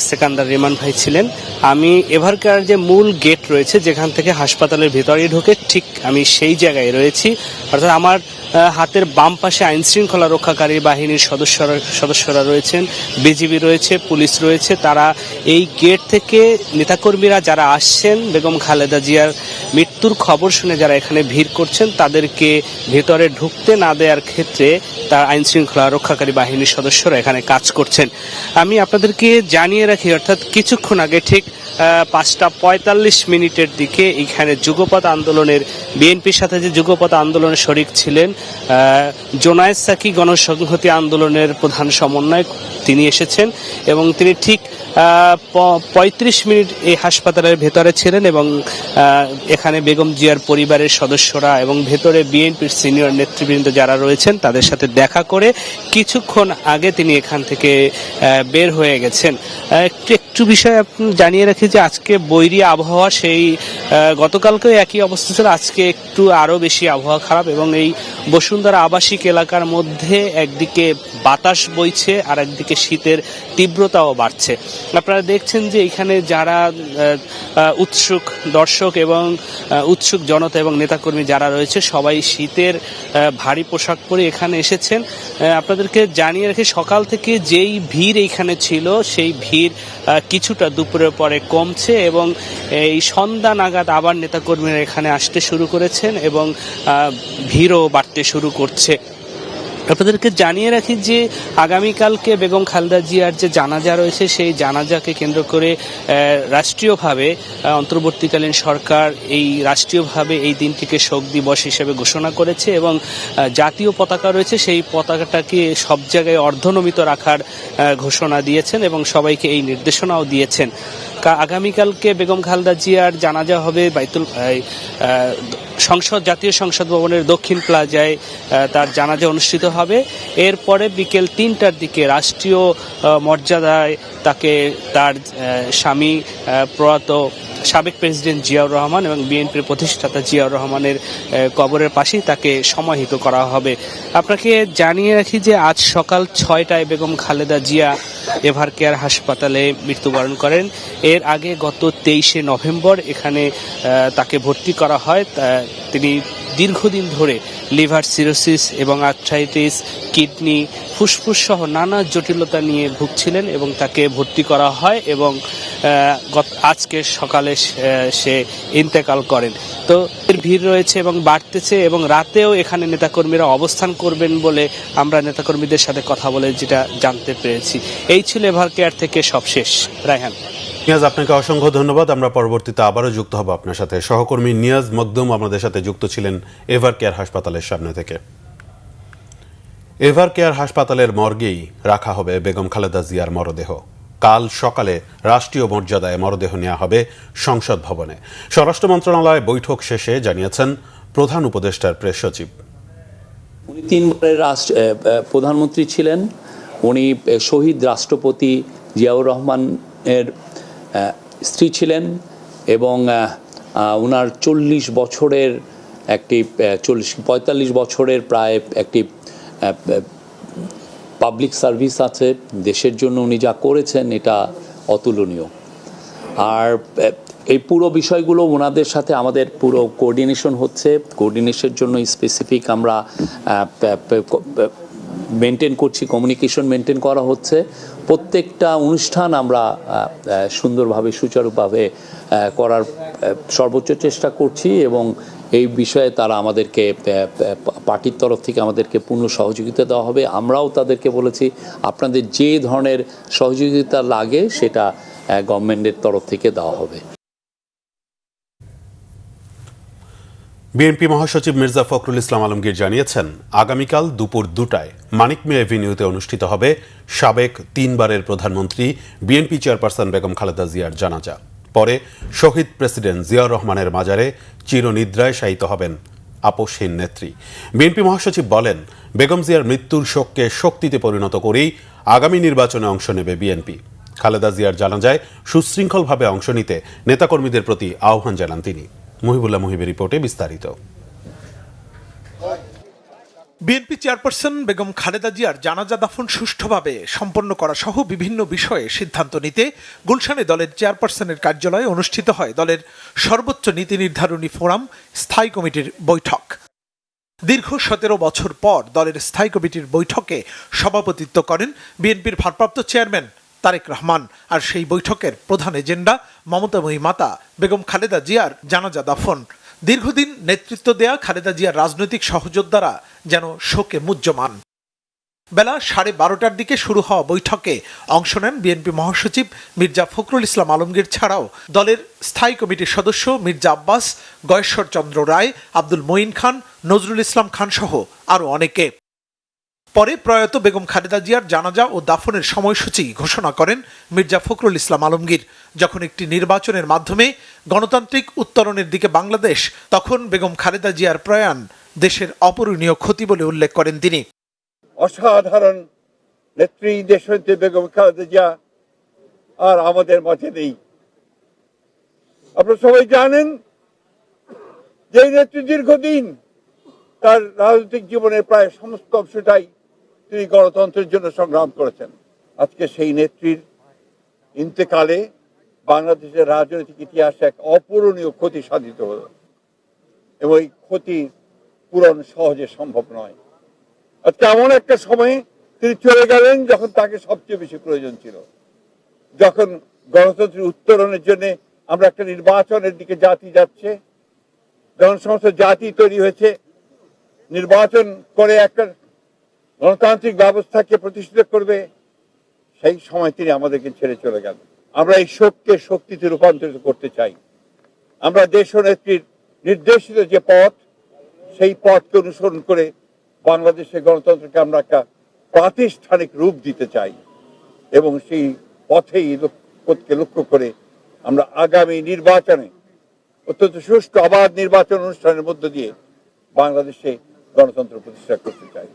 সেকান্দার রেমান ভাই ছিলেন। আমি এভার কেয়ার যে মূল গেট রয়েছে, যেখান থেকে হাসপাতালের ভেতরে ঢোকে, ঠিক আমি সেই জায়গায় রয়েছি। অর্থাৎ আমার হাতের বাম পাশে আইন শৃঙ্খলা রক্ষাকারী বাহিনীর সদস্যরা রয়েছেন, বিজিবি রয়েছে, পুলিশ রয়েছে। তারা এই গেট থেকে নেতাকর্মীরা যারা আসছেন বেগম খালেদা জিয়ার মৃত্যু মৃত্যুর খবর শুনে যারা এখানে ভিড় করছেন তাদেরকে ভেতরে ঢুকতে না দেওয়ার ক্ষেত্রে তার আইন শৃঙ্খলা রক্ষাকারী বাহিনীর সদস্যরা এখানে কাজ করছেন। আমি আপনাদেরকে জানিয়ে রাখি, অর্থাৎ কিছুক্ষণ আগে ঠিক 5:45 দিকে এখানে যুগপৎ আন্দোলনের বিএনপির সাথে যে যুগপৎ আন্দোলনে শরিক ছিলেন জোনায়েদ সাকি গণসংহতি আন্দোলনের প্রধান সমন্বয়ক, তিনি এসেছেন এবং তিনি ঠিক 35 মিনিট এই হাসপাতালের ভেতরে ছিলেন এবং এখানে বেগম জিয়ার পরিবারের সদস্যরা এবং ভেতরে বিএনপির সিনিয়র নেতৃবৃন্দ যারা রয়েছেন তাদের সাথে দেখা করে কিছুক্ষণ আগে তিনি এখান থেকে বের হয়ে গেছেন। একটু বিষয় জানিয়ে রাখি যে আজকে বৈরী আবহাওয়া, সেই গতকালকেও একই অবস্থা ছিল, আজকে একটু আরও বেশি আবহাওয়া খারাপ এবং এই বসুন্ধরা আবাসিক এলাকার মধ্যে একদিকে বাতাস বইছে আর একদিকে শীতের তীব্রতাও বাড়ছে। আপনারা দেখছেন যে এখানে যারা উৎসুক দর্শক এবং উৎসুক জনতা এবং নেতাকর্মী যারা রয়েছে সবাই শীতের ভারী পোশাক পরে এখানে এসেছেন। আপনাদেরকে জানিয়ে রাখি সকাল থেকে যেই ভিড় এইখানে ছিল সেই ভিড় কিছুটা দুপুরের পরে কমছে এবং এই সন্ধ্যা নাগাদ আবার নেতাকর্মীরা এখানে আসতে শুরু করেছেন এবং ভিড়ও বাড়তে শুরু করছে। আপনাদেরকে জানিয়ে রাখি যে আগামীকালকে বেগম খালেদা জিয়ার যে জানাজা রয়েছে সেই জানাজাকে কেন্দ্র করে রাষ্ট্রীয়ভাবে অন্তর্বর্তীকালীন সরকার রাষ্ট্রীয়ভাবে এই দিনটিকে শোক দিবস হিসেবে ঘোষণা করেছে এবং জাতীয় পতাকা রয়েছে সেই পতাকাটাকে সব জায়গায় অর্ধনমিত রাখার ঘোষণা দিয়েছেন এবং সবাইকে এই নির্দেশনাও দিয়েছেন। আগামীকালকে বেগম খালেদা জিয়ার জানাজা হবে জাতীয় সংসদ ভবনের দক্ষিণ প্লাজায় তার জানাজা অনুষ্ঠিত হবে। এরপরে বিকেল 3টার দিকে রাষ্ট্রীয় মর্যাদায় তাকে তার স্বামী প্রয়াত সাবেক প্রেসিডেন্ট জিয়াউর রহমান এবং বিএনপির প্রতিষ্ঠাতা জিয়াউর রহমানের কবরের পাশেই তাকে সমাহিত করা হবে। আপনাকে জানিয়ে রাখি যে আজ সকাল 6টায় বেগম খালেদা জিয়া এভারকেয়ার হাসপাতালে মৃত্যুবরণ করেন। এর আগে গত 23শে নভেম্বর এখানে তাকে ভর্তি করা হয়। তিনি দীর্ঘদিন ধরে লিভার সিরোসিস এবং আর্থ্রাইটিস, কিডনি, ফুসফুস সহ নানা জটিলতা নিয়ে ভুগছিলেন এবং তাকে ভর্তি করা হয় এবং আজকে সকালে সে ইন্তেকাল করেন। তো এর ভিড় রয়েছে এবং বাড়তেছে এবং রাতেও এখানে নেতাকর্মীরা অবস্থান করবেন বলে আমরা নেতাকর্মীদের সাথে কথা বলে যেটা জানতে পেরেছি। এই ছিল এভারকেয়ার থেকে সবশেষ। রায়হান। নিয়াজ, আপনাকে অসংখ্য ধন্যবাদ। আমরা পরবর্তীতে আবারও যুক্ত হব আপনার সাথে। সহকর্মী নিয়াজ মকদুম আমাদের সাথে যুক্ত ছিলেন এভারকেয়ার হাসপাতালের সামনে থেকে। এভারকেয়ার হাসপাতালের মর্গেই রাখা হবে বেগম খালেদা জিয়ার মরদেহ। কাল সকালে রাষ্ট্রীয় মর্যাদায় মরদেহ নেওয়া হবে সংসদ ভবনে। স্বরাষ্ট্র মন্ত্রণালয় বৈঠক শেষে জানিয়েছেন প্রধান উপদেষ্টার প্রেস সচিব। উনি 3 বারের প্রধানমন্ত্রী ছিলেন। উনি শহীদ রাষ্ট্রপতি জিয়াউর রহমানের স্ত্রী ছিলেন এবং ওনার 40 বছরের একটি 45 বছরের প্রায় একটি পাবলিক সার্ভিস আছে। দেশের জন্য উনি যা করেছেন এটা অতুলনীয়। আর এই পুরো বিষয়গুলো ওনাদের সাথে আমাদের পুরো কোঅর্ডিনেশন হচ্ছে। কোঅর্ডিনেশনের জন্য স্পেসিফিক আমরা মেনটেন করছি, কমিউনিকেশন মেনটেন করা হচ্ছে। প্রত্যেকটা অনুষ্ঠান আমরা সুন্দরভাবে সুচারুভাবে করার সর্বোচ্চ চেষ্টা করছি এবং এই বিষয়ে তারা আমাদেরকে পার্টির তরফ থেকে আমাদেরকে পূর্ণ সহযোগিতা দেওয়া হবে। আমরাও তাদেরকে বলেছি আপনাদের যে ধরনের সহযোগিতা লাগে সেটা গভর্নমেন্টের তরফ থেকে দেওয়া হবে। বিএনপি মহাসচিব মির্জা ফখরুল ইসলাম আলমগীর জানিয়েছেন আগামীকাল দুপুর 2টায় মানিক মিয়া এভিনিউতে অনুষ্ঠিত হবে সাবেক 3 বারের প্রধানমন্ত্রী বিএনপি চেয়ারপারসন বেগম খালেদা জিয়ার জানাজা। পরে শহীদ প্রেসিডেন্ট জিয়াউর রহমানের মাজারে চিরনিদ্রায় শায়িত হবেন আপসহীন নেত্রী। বিএনপি মহাসচিব বলেন বেগম জিয়ার মৃত্যুর শোককে শক্তিতে পরিণত করেই আগামী নির্বাচনে অংশ নেবে বিএনপি। খালেদা জিয়ার জানাজায় সুশৃঙ্খলভাবে অংশ নিতে নেতাকর্মীদের প্রতি আহ্বান জানান তিনি। মুহিবুল্লাহ মুহিবের রিপোর্টে বিস্তারিত। বিএনপি চেয়ারপারসন বেগম খালেদা জিয়ার জানাজা দাফন সুষ্ঠুভাবে সম্পন্ন করা সহ বিভিন্ন বিষয়ে সিদ্ধান্ত নিতে গুলশানে দলের চেয়ারপারসনের কার্যালয়ে অনুষ্ঠিত হয় দলের সর্বোচ্চ নীতি নির্ধারণী ফোরাম স্থায়ী কমিটির বৈঠক। দীর্ঘ 17 বছর পর দলের স্থায়ী কমিটির বৈঠকে সভাপতিত্ব করেন বিএনপির ভারপ্রাপ্ত চেয়ারম্যান তারেক রহমান। আর সেই বৈঠকের প্রধান এজেন্ডা মমতাময়ী মাতা বেগম খালেদা জিয়ার জানাজা দাফন। দীর্ঘদিন নেতৃত্ব দেয়া খালেদা জিয়ার রাজনৈতিক সহযোদ্ধারা যেন শোকে মুহ্যমান। বেলা 12:30টার দিকে শুরু হওয়া বৈঠকে অংশ নেন বিএনপি মহাসচিব মির্জা ফখরুল ইসলাম আলমগীর ছাড়াও দলের স্থায়ী কমিটির সদস্য মির্জা আব্বাস, গয়েশ্বর চন্দ্র রায়, আব্দুল মঈন খান, নজরুল ইসলাম খান সহ আরও অনেকে। পরে প্রয়াত বেগম খালেদা জিয়ার জানাজা ও দাফনের সময়সূচি ঘোষণা করেন মির্জা ফখরুল ইসলাম আলমগীর। যখন একটি নির্বাচনের মাধ্যমে গণতান্ত্রিক উত্তরণের দিকে বাংলাদেশ, তখন বেগম খালেদা জিয়ার প্রয়াণ দেশের অপূরণীয় ক্ষতি বলে উল্লেখ করেন তিনি। অসাধারণ নেত্রী দেশনেত্রী বেগম খালেদা জিয়া আর আমাদের মাঝে নেই। আপনারা সবাই জানেন যে নেত্রী দীর্ঘদিন তার রাজনৈতিক জীবনের প্রায় সমস্ত অংশটাই তিনি গণতন্ত্রের জন্য সংগ্রাম করেছেন। আজকে সেই নেত্রীর ইন্তেকালে বাংলাদেশের রাজনৈতিক ইতিহাসে এক অপূরণীয় ক্ষতি সাধিত হল এবং এই ক্ষতি পূরণ সহজে সম্ভব নয়। আজকে এমন একটা সময়ে তিনি চলে গেলেন যখন তাকে সবচেয়ে বেশি প্রয়োজন ছিল, যখন গণতন্ত্রের উত্তরণের জন্য আমরা একটা নির্বাচনের দিকে জাতি যাচ্ছে, যখন সমস্ত জাতি তৈরি হয়েছে নির্বাচন করে একটা গণতান্ত্রিক ব্যবস্থাকে প্রতিষ্ঠিত করবে, সেই সময় তিনি আমাদেরকে ছেড়ে চলে গেলেন। আমরা এই শোককে শক্তিতে রূপান্তরিত করতে চাই। আমরা দেশনেত্রীর নির্দেশিত যে পথ, সেই পথকে অনুসরণ করে বাংলাদেশের গণতন্ত্রকে আমরা একটা প্রাতিষ্ঠানিক রূপ দিতে চাই এবং সেই পথেই পথকে লক্ষ্য করে আমরা আগামী নির্বাচনে অত্যন্ত সুষ্ঠু অবাধ নির্বাচন অনুষ্ঠানের মধ্য দিয়ে বাংলাদেশে গণতন্ত্র প্রতিষ্ঠা করতে চাই।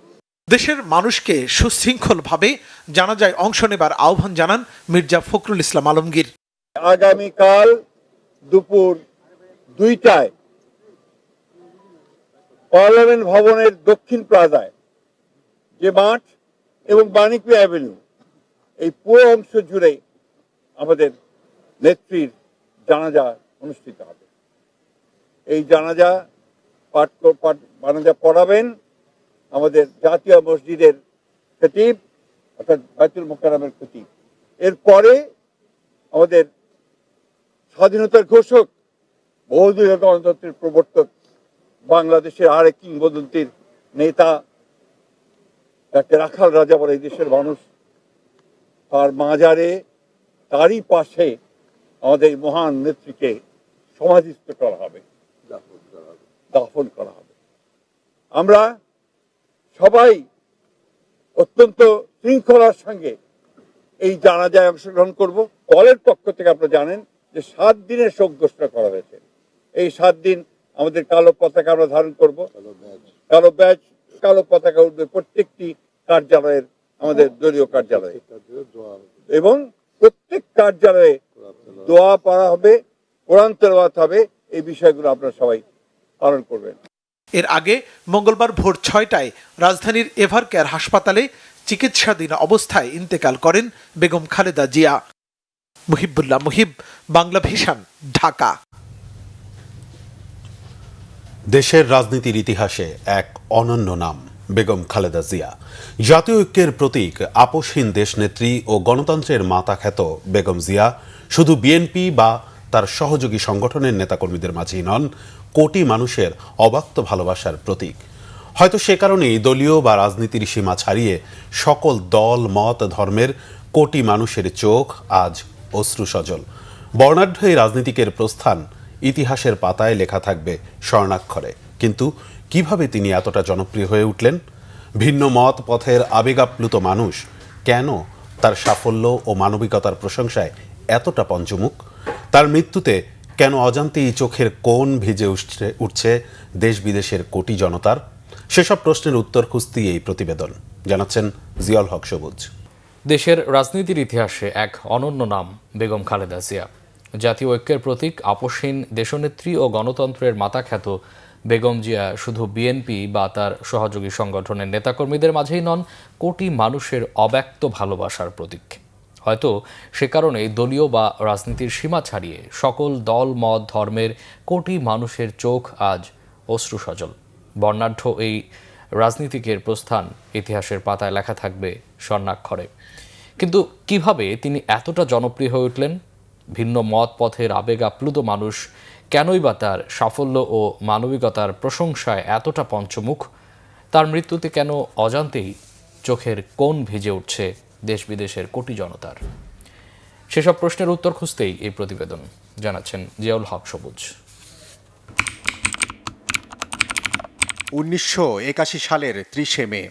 দেশের মানুষকে সুশৃঙ্খলভাবে জানাজায় অংশ নেবার আহ্বান জানান মির্জা ফখরুল ইসলাম আলমগীর। আগামীকাল দুপুর 2টায় পার্লামেন্ট ভবনের দক্ষিণ প্লাজায় যে মাঠ এবং বাণিজ্য অ্যাভিনিউ, এই পুরো অংশ জুড়ে আমাদের নেত্রীর জানাজা অনুষ্ঠিত হবে। এই জানাজা পড়াবেন আমাদের জাতীয় মসজিদের খতিব অর্থাৎ বাইতুল মোকাররমের খতিব। এরপরে আমাদের স্বাধীনতার ঘোষক, বহুদলীয় গণতন্ত্রের প্রবর্তক, বাংলাদেশের আরেক কিংবদন্তির নেতা যাকে রাখাল রাজা বলে এই দেশের মানুষ, তার মাজারে, তারই পাশে আমাদের মহান নেত্রীকে সমাধিস্থ করা হবে, দাফন করা হবে। আমরা সবাই অত্যন্ত শৃঙ্খলার সঙ্গে এই জানাজায় অংশগ্রহণ করব। দলের পক্ষ থেকে আপনারা জানেন যে 7 দিনের শোক ঘোষণা করা হয়েছে। এই 7 দিন আমাদের কালো পতাকা আমরা ধারণ করব, কালো ব্যাজ, কালো পতাকা উঠবে প্রত্যেকটি কার্যালয়ের, আমাদের দলীয় কার্যালয়ে, এবং প্রত্যেক কার্যালয়ে দোয়া পড়া হবে, কোরআন তেলাওয়াত হবে। এই বিষয়গুলো আপনারা সবাই পালন করবেন। এর আগে মঙ্গলবার ভোর 6টায় রাজধানীর এভারকেয়ার হাসপাতালে চিকিৎসাধীন অবস্থায় ইন্তেকাল করেন বেগম খালেদা জিয়া। মুহিবুল্লাহ মুহিব, বাংলা ভিশন, ঢাকা। দেশের রাজনীতির ইতিহাসে এক অনন্য নাম বেগম খালেদা জিয়া। জাতীয় ঐক্যের প্রতীক, আপোষহীন দেশনেত্রী ও গণতন্ত্রের মাতা খ্যাত বেগম জিয়া শুধু বিএনপি বা তার সহযোগী সংগঠনের নেতাকর্মীদের মাঝেই নন, কোটি মানুষের অব্যক্ত ভালোবাসার প্রতীক। হয়তো সে কারণেই দলীয় বা রাজনীতির সীমা ছাড়িয়ে সকল দল, মত, ধর্মের কোটি মানুষের চোখ আজ অশ্রু সজল। বর্ণাঢ্য এই রাজনীতিকের প্রস্থান ইতিহাসের পাতায় লেখা থাকবে স্বর্ণাক্ষরে। কিন্তু কিভাবে তিনি এতটা জনপ্রিয় হয়ে উঠলেন? ভিন্ন মত পথের আবেগাপ্লুত মানুষ কেন তার সাফল্য ও মানবিকতার প্রশংসায় এতটা পঞ্চমুখ? তার মৃত্যুতে কেন অজান্তেই চোখের কোণ ভিজে উঠছে দেশ বিদেশের কোটি জনতার? সেসব প্রশ্নের উত্তর খুঁজতেই এই প্রতিবেদন, জানাচ্ছেন জিয়াউল হক সবুজ। দেশের রাজনীতির ইতিহাসে এক অনন্য নাম বেগম খালেদা জিয়া। জাতীয় ঐক্যের প্রতীক, আপোষহীন দেশনেত্রী ও গণতন্ত্রের মাতা খ্যাত বেগম জিয়া শুধু বিএনপি বা তার সহযোগী সংগঠনের নেতাকর্মীদের মাঝেই নন, কোটি মানুষের অব্যক্ত ভালোবাসার প্রতীক। হয়তো সে কারণেই দলীয় বা রাজনীতির সীমা ছাড়িয়ে সকল দল, মত, ধর্মের কোটি মানুষের চোখ আজ অশ্রু সজল। বর্ণাঢ্য এই রাজনীতিকের প্রস্থান ইতিহাসের পাতায় লেখা থাকবে স্বর্ণাক্ষরে। কিন্তু কিভাবে তিনি এতটা জনপ্রিয় হয়ে উঠলেন? ভিন্ন মত পথের আবেগ আপ্লুত মানুষ কেনই বা তার সাফল্য ও মানবিকতার প্রশংসায় এতটা পঞ্চমুখ? তার মৃত্যুতে কেন অজান্তেই চোখের কোণ ভিজে উঠছে দেশ বিদেশের কোটি জনতার? সেসব প্রশ্নের উত্তর খুঁজতেই এই প্রতিবেদন, জানাচ্ছেন জিয়াউল হক সবুজ। 1981 সালের 30 মে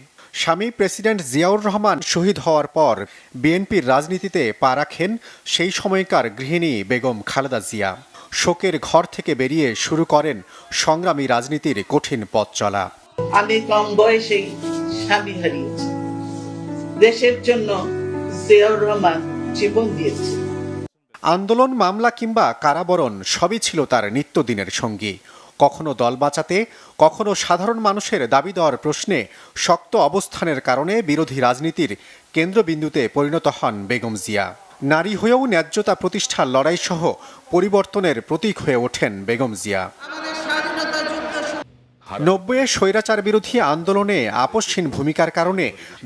স্বামী প্রেসিডেন্ট জিয়াউর রহমান শহীদ হওয়ার পর বিএনপির রাজনীতিতে পা রাখেন সেই সময়কার গৃহিণী বেগম খালেদা জিয়া। শোকের ঘর থেকে বেরিয়ে শুরু করেন সংগ্রামী রাজনীতির কঠিন পথ চলা। আমি কম বয়সেই স্বামী হারিয়েছি। দেশের জন্য জিয়াউর রহমান জীবন দিয়েছে। আন্দোলন, মামলা কিংবা কারাবরণ সবই ছিল তার নিত্যদিনের সঙ্গী। কখনো দল বাঁচাতে, কখনো সাধারণ মানুষের দাবি দেওয়ার প্রশ্নে শক্ত অবস্থানের কারণে বিরোধী রাজনীতির কেন্দ্রবিন্দুতে পরিণত হন বেগম জিয়া। নারী হয়েও ন্যায্যতা প্রতিষ্ঠার লড়াই সহ পরিবর্তনের প্রতীক হয়ে ওঠেন বেগম জিয়া। 90-এ স্বৈরাচার বিরোধী আন্দোলনে আপসহীন ভূমিকার কারণে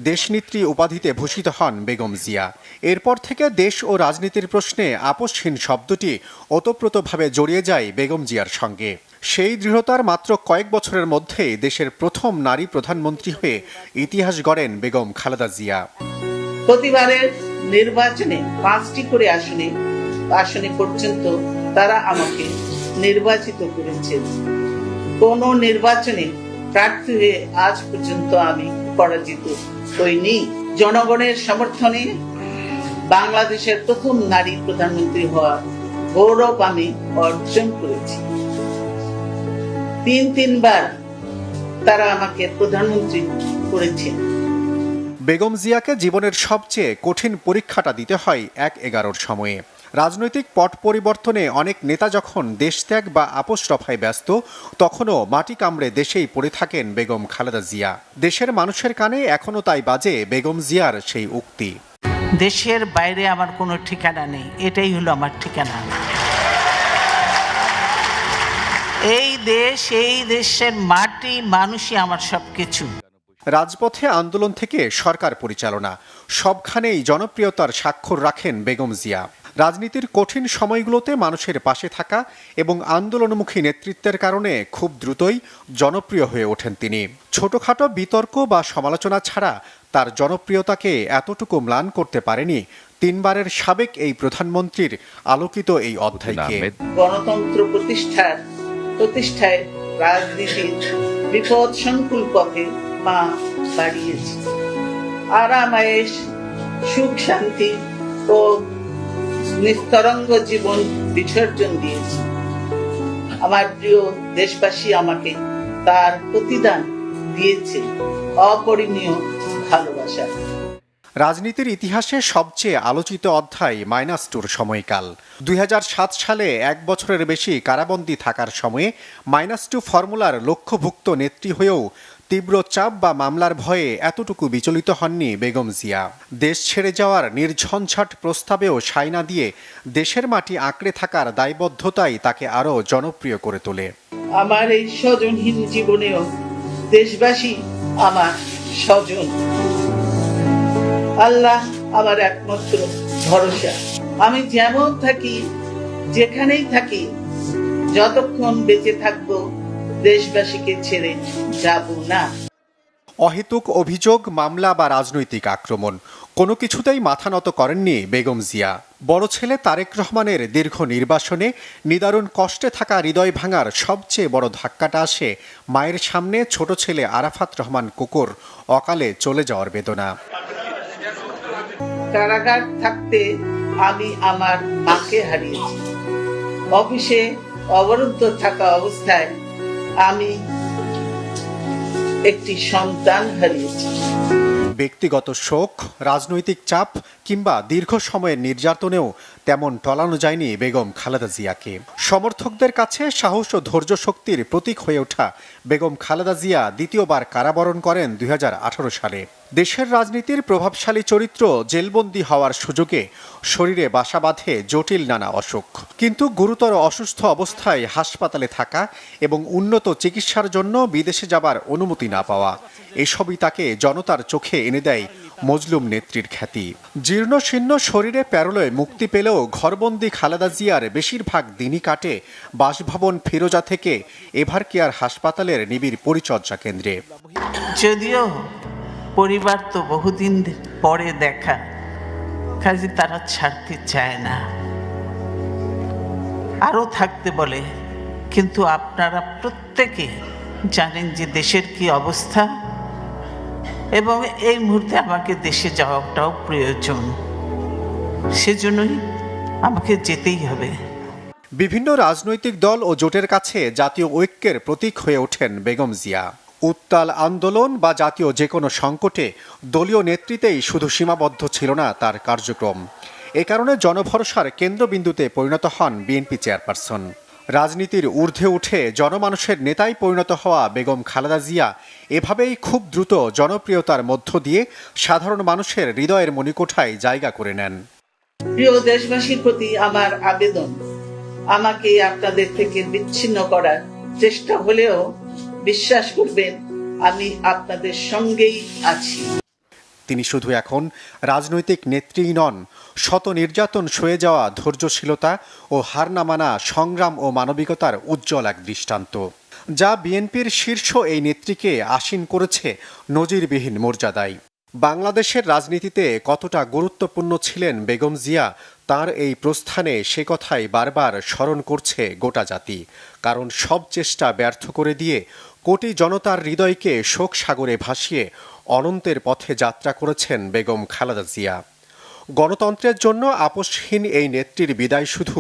দেশনেত্রী উপাধিতে ভূষিত হন বেগম জিয়া। এরপর থেকে দেশ ও রাজনীতির প্রশ্নে আপসহীন শব্দটি ওতপ্রোতভাবে জড়িয়ে যায় বেগম জিয়ার সঙ্গে। সেই দৃঢ়তার মাত্র কয়েক বছরের মধ্যেই দেশের প্রথম নারী প্রধানমন্ত্রী হয়ে ইতিহাস গড়েন বেগম খালেদা জিয়া। প্রতিবারের নির্বাচনে 5টি করে আসনে পর্যন্ত তারা আমাকে নির্বাচিত করেছেন। কোন নির্বাচনে প্রার্থী হয়ে আজ পর্যন্ত আমি পরাজিত হইনি। জনগণের সমর্থনে বাংলাদেশের প্রথম নারী প্রধানমন্ত্রী হওয়ার গৌরব আমি অর্জন করেছি। 3বার তারা আমাকে প্রধানমন্ত্রী করেছেন। বেগম জিয়াকে জীবনের সবচেয়ে কঠিন পরীক্ষাটা দিতে হয় 1/11-র সময়ে। রাজনৈতিক পট পরিবর্তনে অনেক নেতা যখন দেশত্যাগ বা আপোষ রফায় ব্যস্ত, তখনও মাটি কামড়ে দেশেই পড়ে থাকেন বেগম খালেদা জিয়া। দেশের মানুষের কানে এখনও তাই বাজে বেগম জিয়ার সেই উক্তি, দেশের বাইরে আমার কোনো ঠিকানা নেই, এটাই হলো আমার ঠিকানা। এই দেশের মাটি, মানুষই আমার সবকিছু। রাজপথে আন্দোলন থেকে সরকার পরিচালনা, সবখানেই জনপ্রিয়তার স্বাক্ষর রাখেন বেগম জিয়া। রাজনীতির কঠিন সময়গুলোতে মানুষের পাশে থাকা এবং আন্দোলনমুখী নেতৃত্বের কারণে খুব দ্রুতই জনপ্রিয় হয়ে ওঠেন তিনি। ছোটখাটো বিতর্ক বা সমালোচনা ছাড়া তার জনপ্রিয়তাকে এতটুকু ম্লান করতে পারেনি 3বারের সাবেক এই প্রধানমন্ত্রীর আলোকিত এই অধ্যায়কে। গণতন্ত্র প্রতিষ্ঠায় রাজনীতির বিপদ সংকুল পথে মা বাড়িয়েছে। আরাম আয়েশ, সুখ শান্তি ও নিস্তরঙ্গ জীবন বিসর্জন দিয়েছে। আমার প্রিয় দেশবাসী আমাকে তার প্রতিদান দিয়েছে অপরিমেয় ভালোবাসা। রাজনীতির ইতিহাসে সবচেয়ে আলোচিত অধ্যায় -2 সময়কাল। 2007 সালে 1 বছরের বেশি কারাবন্দী থাকার সময়ে -2 ফর্মুলার লক্ষ্যভুক্ত নেত্রী হয়েও তীব্র চাপ বা মামলার ভয়ে এতটুকু বিচলিত হননি বেগম জিয়া। দেশ ছেড়ে যাওয়ার নির্ঝঞ্ঝাট প্রস্তাবেও সায় না দিয়ে দেশের মাটি আঁকড়ে থাকার দায়বদ্ধতাই তাকে আরও জনপ্রিয় করে তোলে। আমার এই স্বজনহীন জীবনেও দেশবাসী আমার স্বজন। আল্লাহ আমার একমাত্র ভরসা। আমি যেমন থাকি, যেখানেই থাকি, যতক্ষণ বেঁচে থাকবো দেশবাসীকে ছেড়ে যাব না। অহেতুক অভিযোগ, মামলা বা রাজনৈতিক আক্রমণ কোনো কিছুতেই মাথা নত করেননি বেগম জিয়া। বড় ছেলে তারেক রহমানের দীর্ঘ নির্বাসনে নিদারুণ কষ্টে থাকা হৃদয় ভাঙার সবচেয়ে বড় ধাক্কাটা আসে মায়ের সামনে ছোট ছেলে আরাফাত রহমান কুকুর অকালে চলে যাওয়ার বেদনা। কারাগার থাকতে আমি আমার মাকে হারিয়েছি। অফিসে অবরুদ্ধ থাকা অবস্থায় আমি একটি সন্তান হারিয়েছি। ব্যক্তিগত শোক, রাজনৈতিক চাপ কিংবা দীর্ঘ সময়ের নির্যাতনেও তেমন টলানো যায়নি বেগম খালেদা জিয়াকে। সমর্থকদের কাছে সাহস ও ধৈর্য শক্তির প্রতীক হয়ে ওঠা বেগম খালেদা জিয়া দ্বিতীয়বার কারাবরণ করেন 2018 সালে। দেশের রাজনীতির প্রভাবশালী চরিত্র জেলবন্দি হওয়ার সুযোগে শরীরে বাসা বাঁধে জটিল নানা অসুখ। কিন্তু গুরুতর অসুস্থ অবস্থায় হাসপাতালে থাকা এবং উন্নত চিকিৎসার জন্য বিদেশে যাবার অনুমতি না পাওয়া, এসবই তাকে জনতার চোখে এনে দেয় মজলুম নেত্রীর খ্যাতি। জীর্ণ শীর্ণ শরীরে প্যারোলয়ে মুক্তি পেলেও ঘরবন্দি খালেদা জিয়ার বেশিরভাগ দিনই কাটে বাসভবন ফিরোজা থেকে এভার কেয়ার হাসপাতালের নিবিড় পরিচর্যা কেন্দ্রে। যদিও পরিবার তো বহুদিন পরে দেখা, কাজে তারা ছাড়তে চায় না, আরও থাকতে বলে, কিন্তু আপনারা প্রত্যেকে জানেন যে দেশের কি অবস্থা এবং এই মুহূর্তে আমাকে দেশে যাওয়াটাও প্রয়োজন, সেজন্যই আমাকে যেতেই হবে। বিভিন্ন রাজনৈতিক দল ও জোটের কাছে জাতীয় ঐক্যের প্রতীক হয়ে ওঠেন বেগম জিয়া। উত্তাল আন্দোলন বা জাতীয় যে কোনো সংকটে দলীয় নেতৃত্বেই শুধু সীমাবদ্ধ ছিল না তার কার্যক্রম। এ কারণে জনভরসার কেন্দ্রবিন্দুতে পরিণত হন বিএনপি চেয়ারপারসন। রাজনীতির ঊর্ধ্বে উঠে জনমানুষের নেতায় পরিণত হওয়া বেগম খালেদা জিয়া এভাবেই খুব দ্রুত জনপ্রিয়তার মধ্য দিয়ে সাধারণ মানুষের হৃদয়ের মণিকোঠায় জায়গা করে নেন। প্রিয় দেশবাসীর প্রতি আমার আবেদন, আমাকে আপনাদের থেকে বিচ্ছিন্ন করার চেষ্টা হলেও বিশ্বাস করবেন আমি আপনাদের সঙ্গেই আছি। তিনি শুধু এখন রাজনৈতিক নেত্রীই নন, শত নির্যাতন সয়ে যাওয়া ধৈর্যশীলতা ও হার না মানা সংগ্রাম ও মানবিকতার উজ্জ্বল এক দৃষ্টান্ত, যা বিএনপির শীর্ষ এই নেত্রীকে আসীন করেছে নজিরবিহীন মর্যাদায়। বাংলাদেশের রাজনীতিতে কতটা গুরুত্বপূর্ণ ছিলেন বেগম জিয়া, তার এই প্রস্থানে সে কথাই বারবার স্মরণ করছে গোটা জাতি। কারণ সব চেষ্টা ব্যর্থ করে দিয়ে কোটি জনতার হৃদয়কে শোক সাগরে ভাসিয়ে অনন্তের পথে যাত্রা করেছেন বেগম খালেদা জিয়া। গণতন্ত্রের জন্য আপোষহীন এই নেত্রীর বিদায় শুধু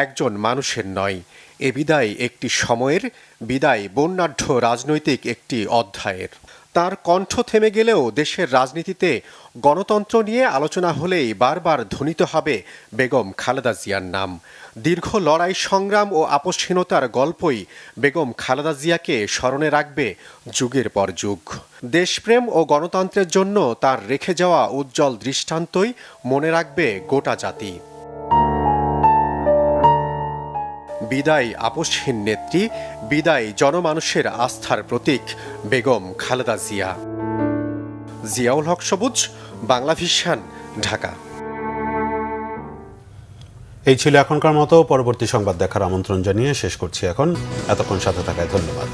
একজন মানুষের নয়, এ বিদায় একটি সময়ের বিদায়, বর্ণাঢ্য রাজনৈতিক একটি অধ্যায়ের। তার কণ্ঠ থেমে গেলেও দেশের রাজনীতিতে গণতন্ত্র নিয়ে আলোচনা হলেই বারবার ধ্বনিত হবে বেগম খালেদা জিয়ার নাম। দীর্ঘ লড়াই সংগ্রাম ও আপোষহীনতার গল্পই বেগম খালেদা জিয়াকে স্মরণে রাখবে যুগের পর যুগ। দেশপ্রেম ও গণতন্ত্রের জন্য তার রেখে যাওয়া উজ্জ্বল দৃষ্টান্তই মনে রাখবে গোটা জাতি। বিদায় আপোষহীন নেত্রী, বিদায় জনমানুষের আস্থার প্রতীক বেগম খালেদা জিয়া। জিয়াউল হক সবুজ, বাংলা ভিশন, ঢাকা। এই ছিল এখনকার মতো। পরবর্তী সংবাদ দেখার আমন্ত্রণ জানিয়ে শেষ করছি এখন। এতক্ষণ সাথে থাকায় ধন্যবাদ।